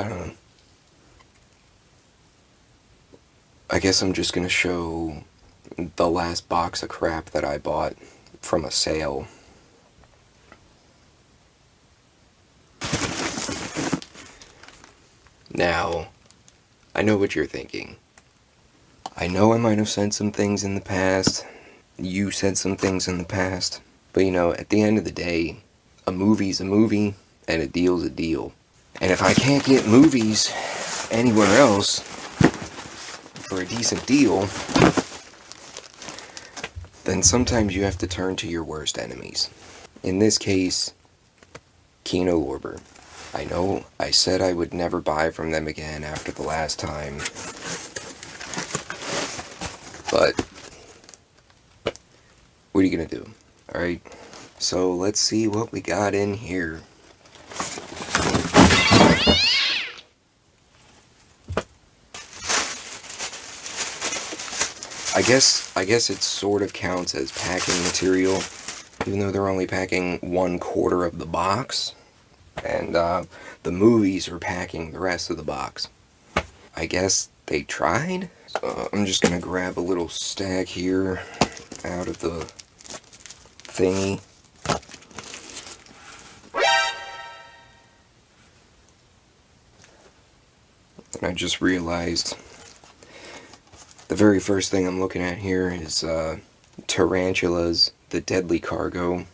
I don't know. I guess I'm just gonna show the last box of crap that I bought from a sale. Now, I know what you're thinking. I know I might have said some things in the past. You said some things in the past. But you know, at the end of the day, a movie's a movie, and a deal's a deal. And if I can't get movies anywhere else for a decent deal, then sometimes you have to turn to your worst enemies. In this case, Kino Lorber. I know I said I would never buy from them again after the last time, but what are you gonna do? Alright, so let's see what we got in here. I guess it sort of counts as packing material, even though they're only packing 1/4 of the box, and the movies are packing the rest of the box. I guess they tried? So I'm just gonna grab a little stack here out of the thingy. And I just realized the very first thing I'm looking at here is Tarantulas, the Deadly Cargo,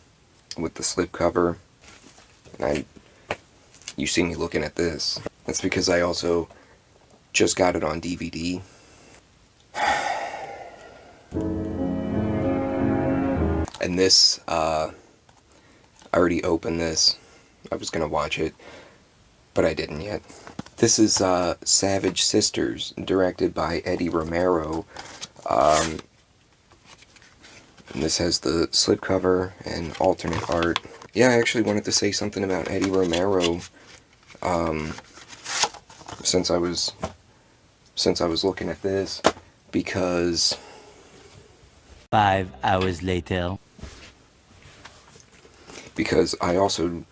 with the slipcover. And you see me looking at this. That's because I also just got it on DVD. And this, I already opened this. I was gonna watch it, but I didn't yet. This is Savage Sisters, directed by Eddie Romero. And this has the slipcover and alternate art. Yeah, I actually wanted to say something about Eddie Romero, since I was looking at this, because 5 hours later. Because I also,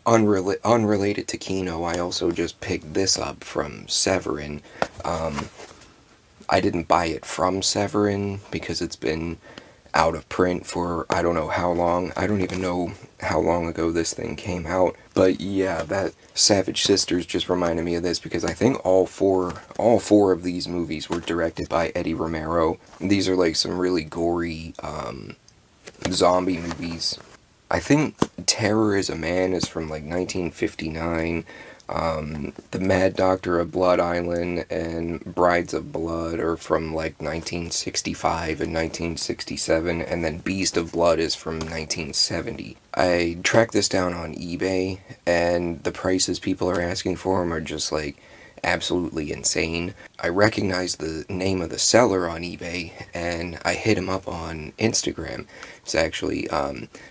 unrelated to Kino, I also just picked this up from Severin. I didn't buy it from Severin because it's been out of print for I don't know how long. I don't even know how long ago this thing came out. But yeah, that Savage Sisters just reminded me of this because I think all four of these movies were directed by Eddie Romero. These are like some really gory zombie movies. I think Terror is a Man is from like 1959. The Mad Doctor of Blood Island and Brides of Blood are from like 1965 and 1967, and then Beast of Blood is from 1970. I tracked this down on eBay, and the prices people are asking for them are just like absolutely insane. I recognized the name of the seller on eBay, and I hit him up on Instagram. It's actually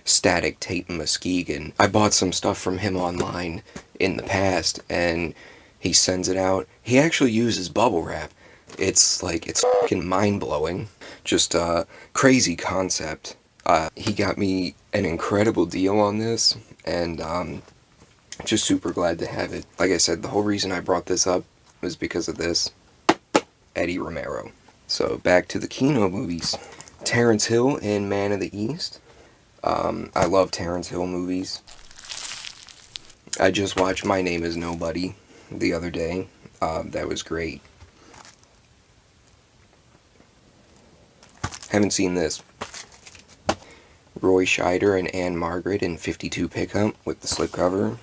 Static Tate Muskegon. I bought some stuff from him online in the past, and he sends it out. He actually uses bubble wrap. It's fucking mind-blowing. Just a crazy concept. He got me an incredible deal on this, and just super glad to have it. Like I said, the whole reason I brought this up was because of this. Eddie Romero. So back to the Kino movies. Terrence Hill in Man of the East. I love Terrence Hill movies. I just watched My Name is Nobody the other day. That was great. Haven't seen this. Roy Scheider and Anne Margaret in 52 Pickup with the slipcover.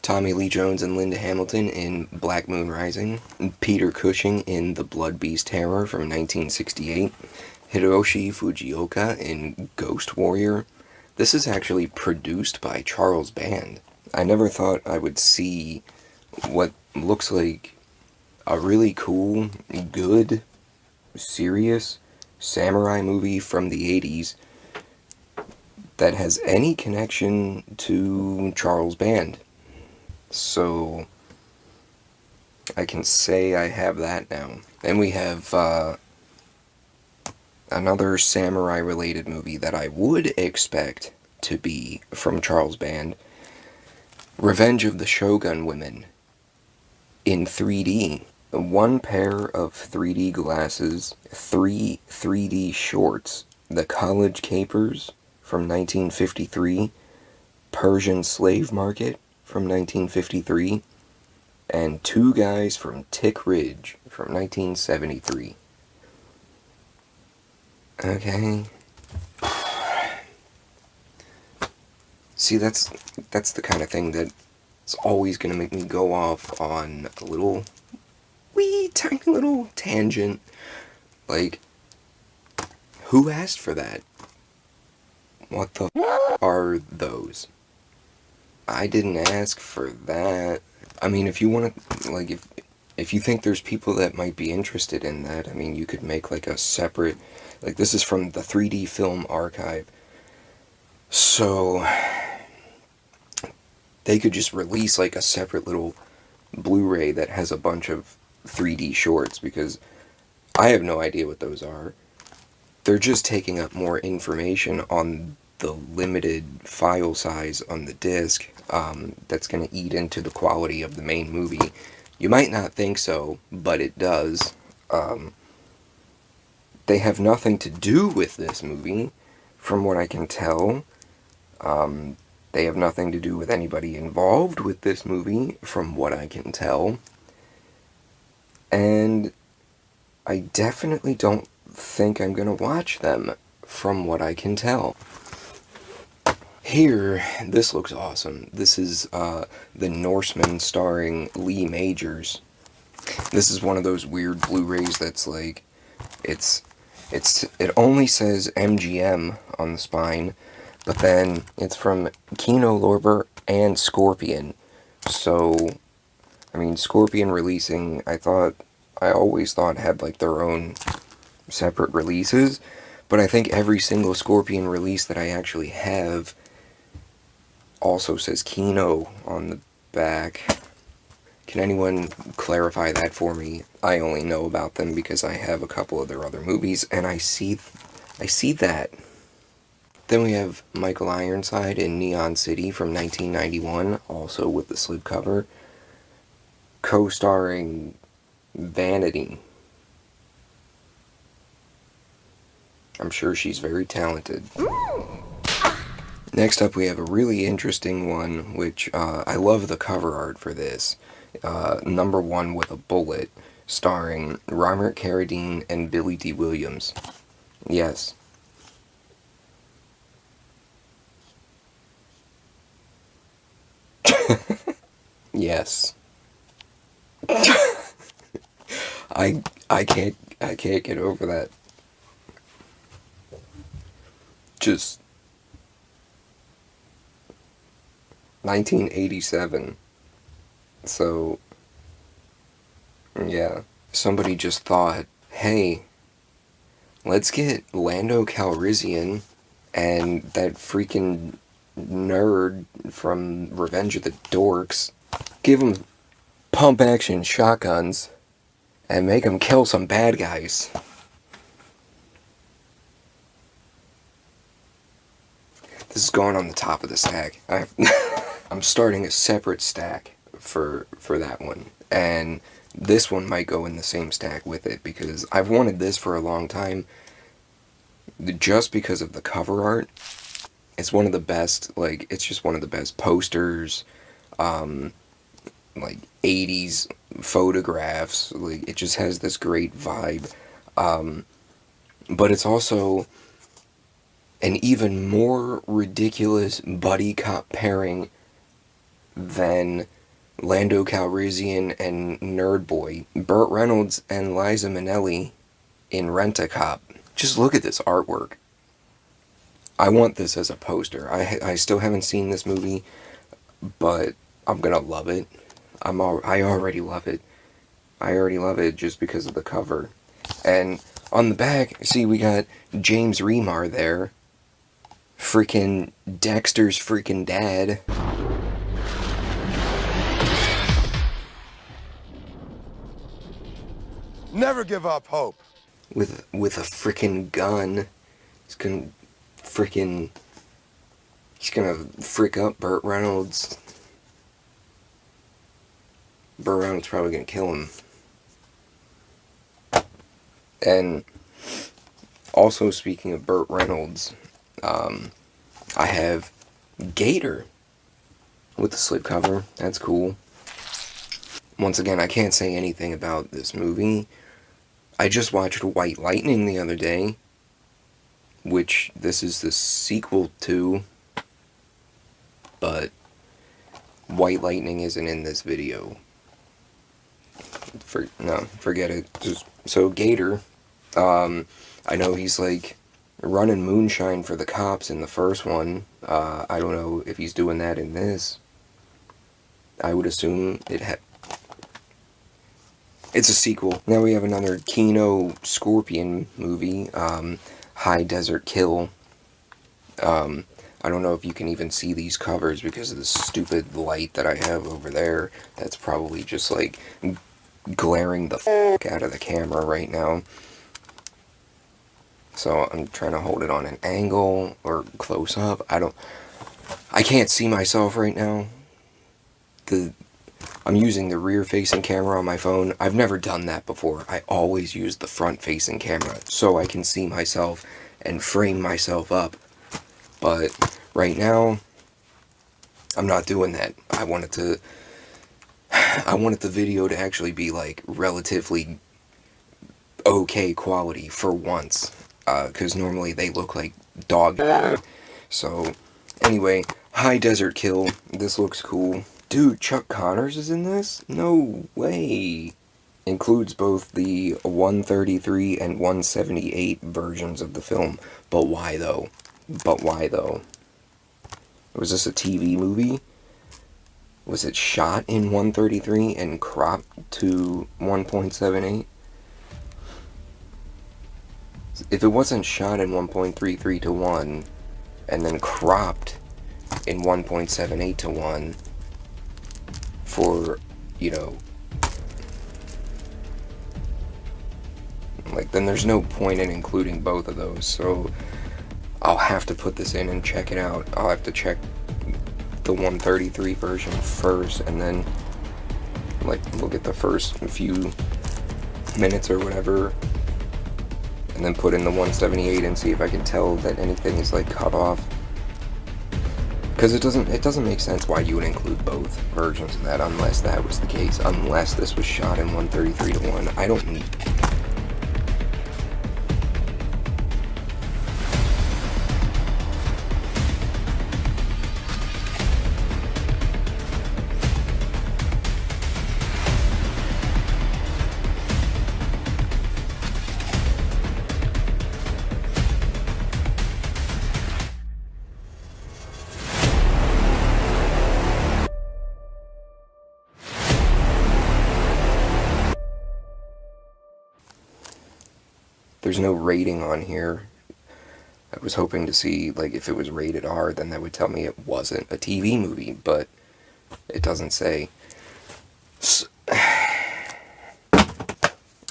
Tommy Lee Jones and Linda Hamilton in Black Moon Rising. Peter Cushing in The Blood Beast Terror from 1968. Hiroshi Fujioka in Ghost Warrior. This is actually produced by Charles Band. I never thought I would see what looks like a really cool, good, serious samurai movie from the 80s that has any connection to Charles Band. So I can say I have that now. And we have another samurai-related movie that I would expect to be from Charles Band. Revenge of the Shogun Women in 3D. One pair of 3D glasses, three 3D shorts, The College Capers from 1953, Persian Slave Market from 1953, and Two Guys from Tick Ridge from 1973. Okay. See, that's the kind of thing that's always going to make me go off on a little, wee, tiny little tangent. Like, who asked for that? What the are those? I didn't ask for that. I mean, if you want to, like, if you think there's people that might be interested in that, I mean, you could make, like, a separate, like, this is from the 3D Film Archive. So, they could just release, like, a separate little Blu-ray that has a bunch of 3D shorts, because I have no idea what those are. They're just taking up more information on the limited file size on the disc that's going to eat into the quality of the main movie. You might not think so, but it does. They have nothing to do with this movie, from what I can tell. They have nothing to do with anybody involved with this movie, from what I can tell. And I definitely don't think I'm gonna watch them, from what I can tell. Here, this looks awesome. This is The Norseman starring Lee Majors. This is one of those weird Blu-rays that's like, it only says MGM on the spine, but then it's from Kino, Lorber, and Scorpion. So, I mean, Scorpion releasing, I always thought had like their own separate releases, but I think every single Scorpion release that I actually have also says Kino on the back. Can anyone clarify that for me? I only know about them because I have a couple of their other movies, and I see that. Then we have Michael Ironside in Neon City from 1991, also with the slipcover, co-starring Vanity. I'm sure she's very talented. Next up, we have a really interesting one, which I love the cover art for this. Number One with a Bullet, starring Robert Carradine and Billy D. Williams. Yes. Yes. I can't get over that. Just 1987. So yeah, somebody just thought, hey, let's get Lando Calrissian and that freaking nerd from Revenge of the Dorks, give them pump action shotguns and make them kill some bad guys. This is going on the top of the stack. I'm starting a separate stack for that one, and this one might go in the same stack with it because I've wanted this for a long time. Just because of the cover art, it's one of the best. Like, it's just one of the best posters. Like 80s photographs. Like, it just has this great vibe. But it's also an even more ridiculous buddy cop pairing than Lando Calrissian and Nerd Boy. Burt Reynolds and Liza Minnelli in Rent-A-Cop. Just look at this artwork. I want this as a poster. I still haven't seen this movie, but I'm gonna love it. I already love it. I already love it just because of the cover. And on the back, see, we got James Remar there. Freaking Dexter's freaking dad. Never give up hope. With a freaking gun. He's gonna frick up Burt Reynolds. Burt Reynolds probably gonna kill him. And also, speaking of Burt Reynolds, I have Gator with the slipcover. That's cool. Once again, I can't say anything about this movie. I just watched White Lightning the other day, which this is the sequel to, but White Lightning isn't in this video. Forget it. So Gator, I know he's like running moonshine for the cops in the first one. I don't know if he's doing that in this. I would assume it's a sequel. Now we have another Kino Scorpion movie, High Desert Kill. I don't know if you can even see these covers because of the stupid light that I have over there. That's probably just like glaring the f*** out of the camera right now. So I'm trying to hold it on an angle or close up. I can't see myself right now. I'm using the rear facing camera on my phone. I've never done that before. I always use the front facing camera so I can see myself and frame myself up. But right now, I'm not doing that. I wanted the video to actually be like relatively okay quality for once. Because normally they look like dog. So, anyway, High Desert Kill. This looks cool. Dude, Chuck Connors is in this? No way. Includes both the 133 and 178 versions of the film. But why though? Was this a TV movie? Was it shot in 133 and cropped to 1.78? If it wasn't shot in 1.33 to 1 and then cropped in 1.78 to 1 for, like, then there's no point in including both of those. So I'll have to put this in and check it out. I'll have to check the 133 version first and then like look at the first few minutes or whatever and then put in the 178 and see if I can tell that anything is like cut off. Because it doesn't make sense why you would include both versions of that unless that was the case. Unless this was shot in 133 to 1. I don't need... There's no rating on here. I was hoping to see, like, if it was rated R, then that would tell me it wasn't a TV movie, but it doesn't say.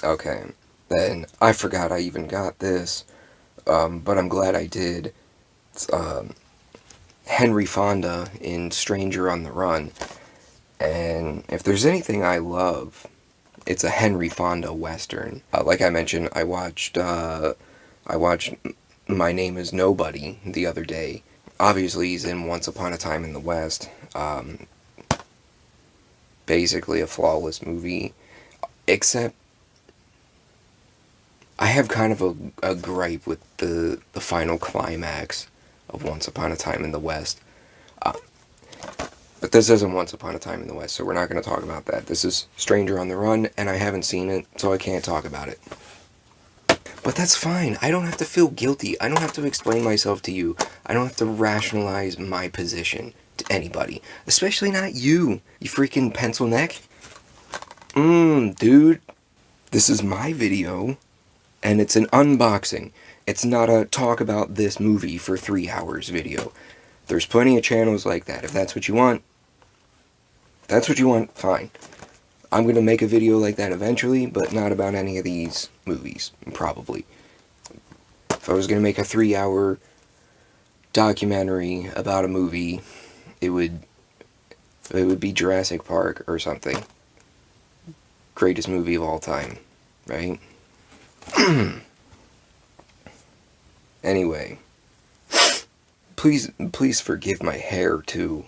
Okay, then I forgot I even got this, but I'm glad I did. It's Henry Fonda in Stranger on the Run, and if there's anything I love, it's a Henry Fonda Western. Like I mentioned, I watched My Name is Nobody the other day. Obviously, he's in Once Upon a Time in the West. Basically a flawless movie. Except, I have kind of a gripe with the final climax of Once Upon a Time in the West. But this isn't Once Upon a Time in the West, so we're not going to talk about that. This is Stranger on the Run, and I haven't seen it, so I can't talk about it. But that's fine. I don't have to feel guilty. I don't have to explain myself to you. I don't have to rationalize my position to anybody. Especially not you, you freaking pencil neck. Dude. This is my video, and it's an unboxing. It's not a talk about this movie for 3 hours video. There's plenty of channels like that. If that's what you want, fine. I'm going to make a video like that eventually, but not about any of these movies, probably. If I was going to make a 3-hour documentary about a movie, it would be Jurassic Park or something. greatest movie of all time, right? Anyway, please forgive my hair too.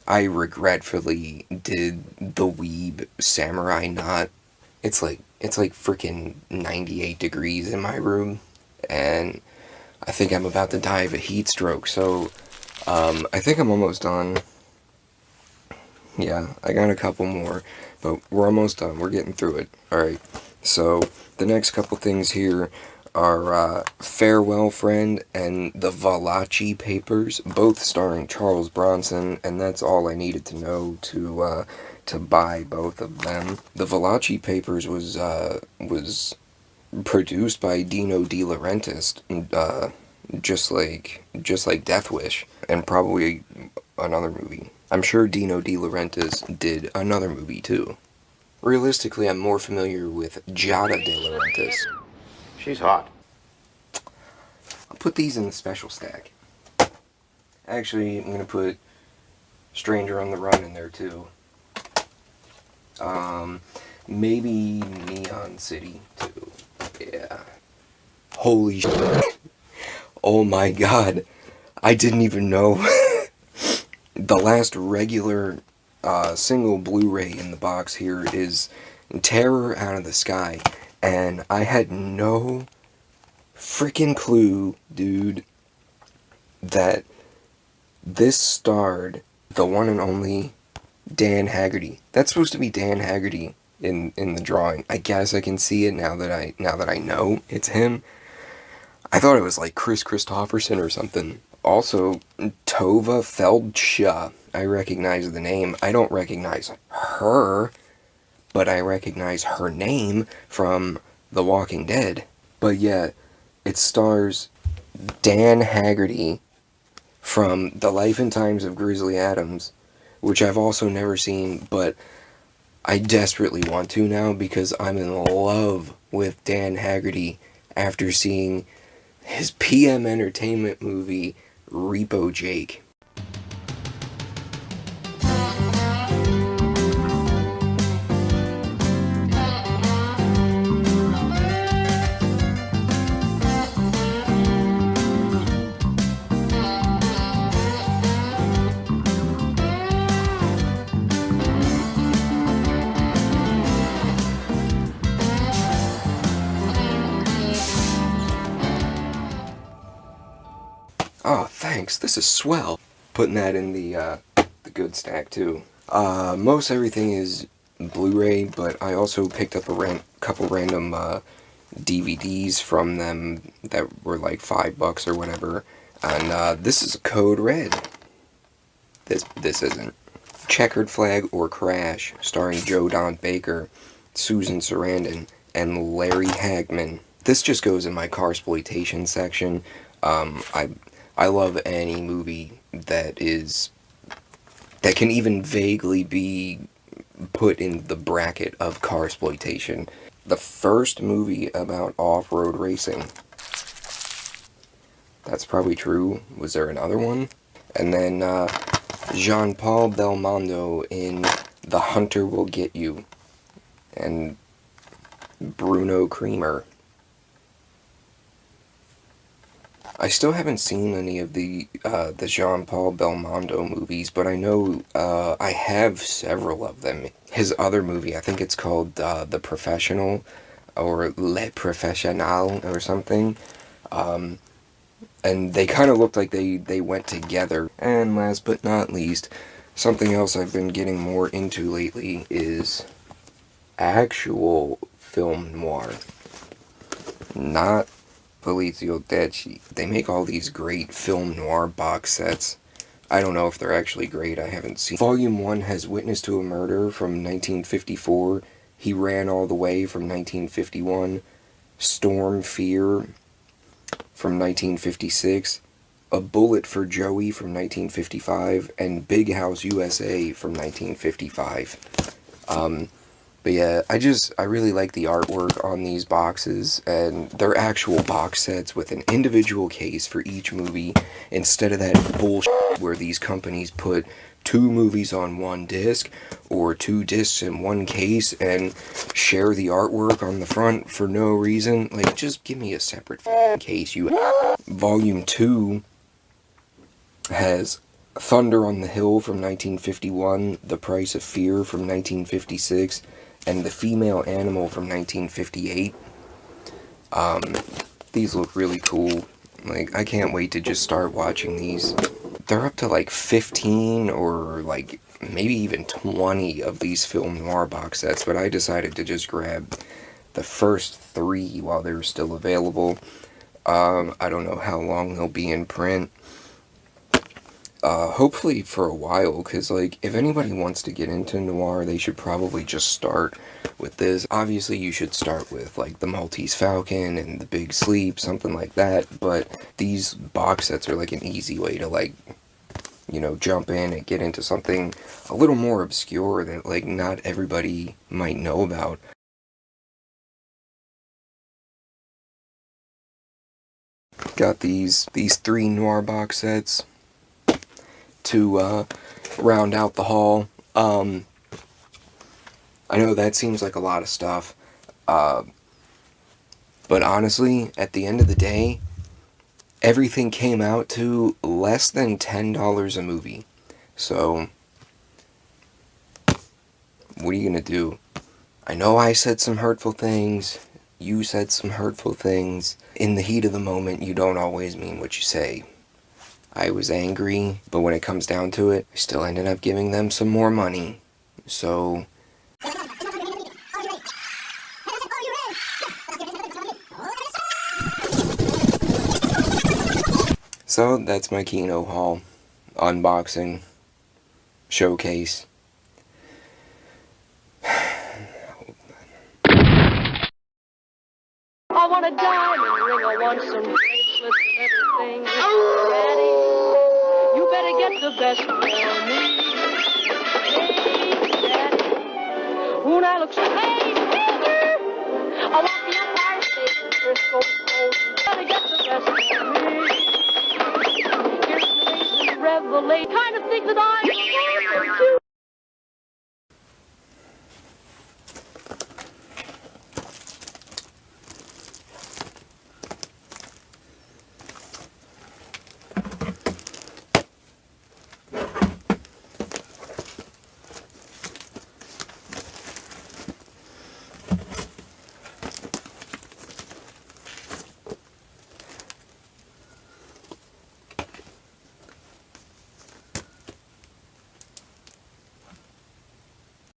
I regretfully did the weeb samurai knot. It's like freaking 98 degrees in my room, and I think I'm about to die of a heat stroke. So I think I'm almost done. Yeah, I got a couple more, but we're almost done. We're getting through it. Alright, so the next couple things here are Farewell Friend and the Valachi Papers, both starring Charles Bronson, and that's all I needed to know to buy both of them. The Valachi Papers was produced by Dino De Laurentiis, just like Death Wish, and probably another movie. I'm sure Dino De Laurentiis did another movie too. Realistically, I'm more familiar with Giada De Laurentiis. She's hot. I'll put these in the special stack. Actually, I'm gonna put Stranger on the Run in there too. Maybe Neon City too. Yeah. Holy shit. Oh my god. I didn't even know. The last regular single Blu-ray in the box here is Terror Out of the Sky. And I had no freaking clue, dude, that this starred the one and only Dan Haggerty. That's supposed to be Dan Haggerty in the drawing. I guess I can see it now that I know it's him. I thought it was like Chris Christopherson or something. Also, Tova Feldsha. I recognize the name. I don't recognize her, but I recognize her name from The Walking Dead. But yeah, it stars Dan Haggerty from The Life and Times of Grizzly Adams, which I've also never seen, but I desperately want to now because I'm in love with Dan Haggerty after seeing his PM Entertainment movie, Repo Jake. Oh, thanks. This is swell. Putting that in the good stack too. Most everything is Blu-ray, but I also picked up a couple random DVDs from them that were like $5 or whatever. And this is Code Red. This isn't. Checkered Flag or Crash, starring Joe Don Baker, Susan Sarandon, and Larry Hagman. This just goes in my carsploitation section. I love any movie that can even vaguely be put in the bracket of carsploitation. The first movie about off-road racing. That's probably true. Was there another one? And then Jean-Paul Belmondo in The Hunter Will Get You. And Bruno Creamer. I still haven't seen any of the Jean-Paul Belmondo movies, but I know I have several of them. His other movie, I think it's called The Professional, or Le Professionnel, or something. And they kind of looked like they went together. And last but not least, something else I've been getting more into lately is actual film noir. Not Polizio Deci. They make all these great film noir box sets. I don't know if they're actually great, I haven't seen. Volume 1 has Witness to a Murder from 1954, He Ran All the Way from 1951, Storm Fear from 1956, A Bullet for Joey from 1955, and Big House USA from 1955. But yeah, I really like the artwork on these boxes, and they're actual box sets with an individual case for each movie, instead of that bullshit where these companies put 2 movies on one disc, or 2 discs in one case, and share the artwork on the front for no reason. Like, just give me a separate case, you. Volume 2 has Thunder on the Hill from 1951, The Price of Fear from 1956, and The Female Animal from 1958. These look really cool. Like, I can't wait to just start watching these. They're up to like 15 or like maybe even 20 of these film noir box sets, but I decided to just grab the first 3 while they were still available. I don't know how long they'll be in print. Hopefully for a while, because, like, if anybody wants to get into noir, they should probably just start with this. Obviously, you should start with, like, the Maltese Falcon and the Big Sleep, something like that, but these box sets are, like, an easy way to, like, you know, jump in and get into something a little more obscure that, like, not everybody might know about. Got these 3 noir box sets to round out the haul. I know that seems like a lot of stuff, but honestly, at the end of the day, everything came out to less than $10 a movie. So, what are you gonna do? I know I said some hurtful things, you said some hurtful things. In the heat of the moment, you don't always mean what you say. I was angry, but when it comes down to it, I still ended up giving them some more money. So, that's my Kino haul, unboxing, showcase. I want a diamond ring, I want some bracelets and everything. Daddy, you better get the best one.